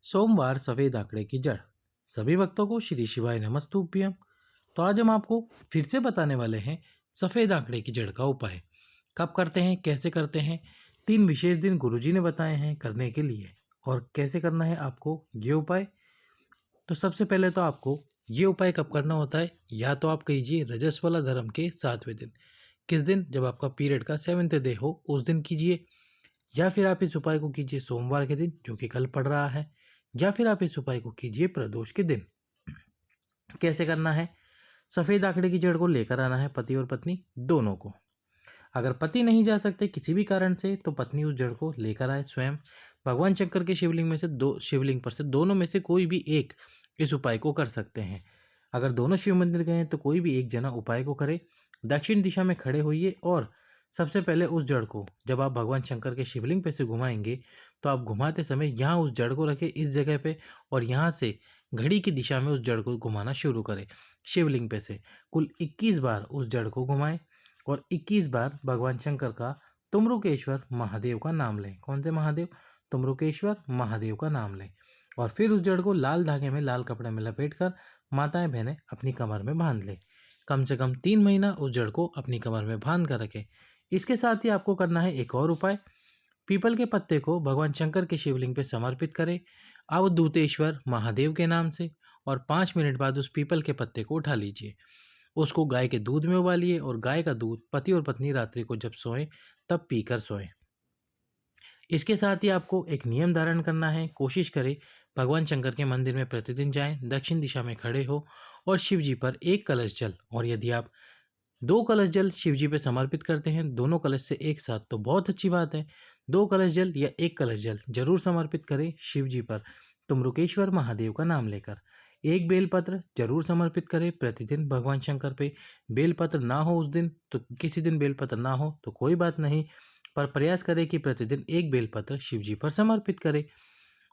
सोमवार सफ़ेद आंकड़े की जड़। सभी भक्तों को श्री शिवाय नमस्तुभ्यम। तो आज हम आपको फिर से बताने वाले हैं सफ़ेद आंकड़े की जड़ का उपाय। कब करते हैं, कैसे करते हैं। 3 विशेष दिन गुरुजी ने बताए हैं करने के लिए, और कैसे करना है आपको ये उपाय। तो सबसे पहले तो आपको ये उपाय कब करना होता है, या तो आप कीजिए रजस्वला धर्म के 7वें दिन। किस दिन? जब आपका पीरियड का 7th डे हो उस दिन कीजिए। या फिर आप इस उपाय को कीजिए सोमवार के दिन, जो कि कल पड़ रहा है। या फिर आप इस उपाय को कीजिए प्रदोष के दिन। कैसे करना है? सफ़ेद आंकड़े की जड़ को लेकर आना है पति और पत्नी दोनों को। अगर पति नहीं जा सकते किसी भी कारण से, तो पत्नी उस जड़ को लेकर आए स्वयं। भगवान शंकर के शिवलिंग पर से दोनों में से कोई भी एक इस उपाय को कर सकते हैं। अगर दोनों शिव मंदिर गए हैं तो कोई भी एक जना उपाय को करे। दक्षिण दिशा में खड़े होइए और सबसे पहले उस जड़ को जब आप भगवान शंकर के शिवलिंग पे से घुमाएंगे, तो आप घुमाते समय यहाँ उस जड़ को रखें इस जगह पे, और यहाँ से घड़ी की दिशा में उस जड़ को घुमाना शुरू करें। शिवलिंग पे से कुल 21 बार उस जड़ को घुमाएं और 21 बार भगवान शंकर का तुम्रुकेश्वर महादेव का नाम लें। कौन से महादेव? तुम्रुकेश्वर महादेव का नाम लें। और फिर उस जड़ को लाल धागे में, लाल कपड़े में लपेटकर माताएं बहनें अपनी कमर में बांध लें। कम से कम 3 महीना उस जड़ को अपनी कमर में बांध कर रखें। इसके साथ ही आपको करना है एक और उपाय। पीपल के पत्ते को भगवान शंकर के शिवलिंग पे समर्पित करें अवधूतेश्वर महादेव के नाम से, और 5 मिनट बाद उस पीपल के पत्ते को उठा लीजिए। उसको गाय के दूध में उबालिए, और गाय का दूध पति और पत्नी रात्रि को जब सोएं तब पीकर सोएं। इसके साथ ही आपको एक नियम धारण करना है। कोशिश करें भगवान शंकर के मंदिर में प्रतिदिन जाएं, दक्षिण दिशा में खड़े हो और शिव जी पर 1 कलश जल, और यदि आप 2 कलश जल शिव जी पे समर्पित करते हैं दोनों कलश से एक साथ, तो बहुत अच्छी बात है। 2 कलश जल या 1 कलश जल जरूर समर्पित करें शिव जी पर तुम्रुकेश्वर महादेव का नाम लेकर। 1 बेलपत्र जरूर समर्पित करें प्रतिदिन भगवान शंकर पे। बेलपत्र ना हो उस दिन तो किसी दिन बेलपत्र ना हो तो कोई बात नहीं, पर प्रयास करें कि प्रतिदिन 1 बेलपत्र शिव जी पर समर्पित करें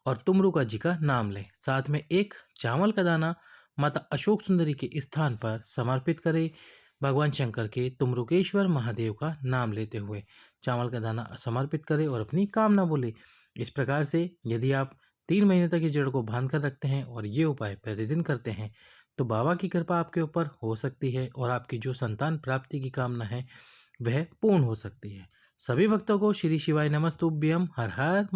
और तुमरुका जी का नाम लें। साथ में 1 चावल का दाना माता अशोक सुंदरी के स्थान पर समर्पित करें। भगवान शंकर के तुम्रुकेश्वर महादेव का नाम लेते हुए चावल का दाना समर्पित करें और अपनी कामना बोले। इस प्रकार से यदि आप 3 महीने तक इस जड़ को बांध कर रखते हैं और ये उपाय प्रतिदिन करते हैं, तो बाबा की कृपा आपके ऊपर हो सकती है और आपकी जो संतान प्राप्ति की कामना है वह पूर्ण हो सकती है। सभी भक्तों को श्री शिवाय नमस्तुभ्यम। हर हर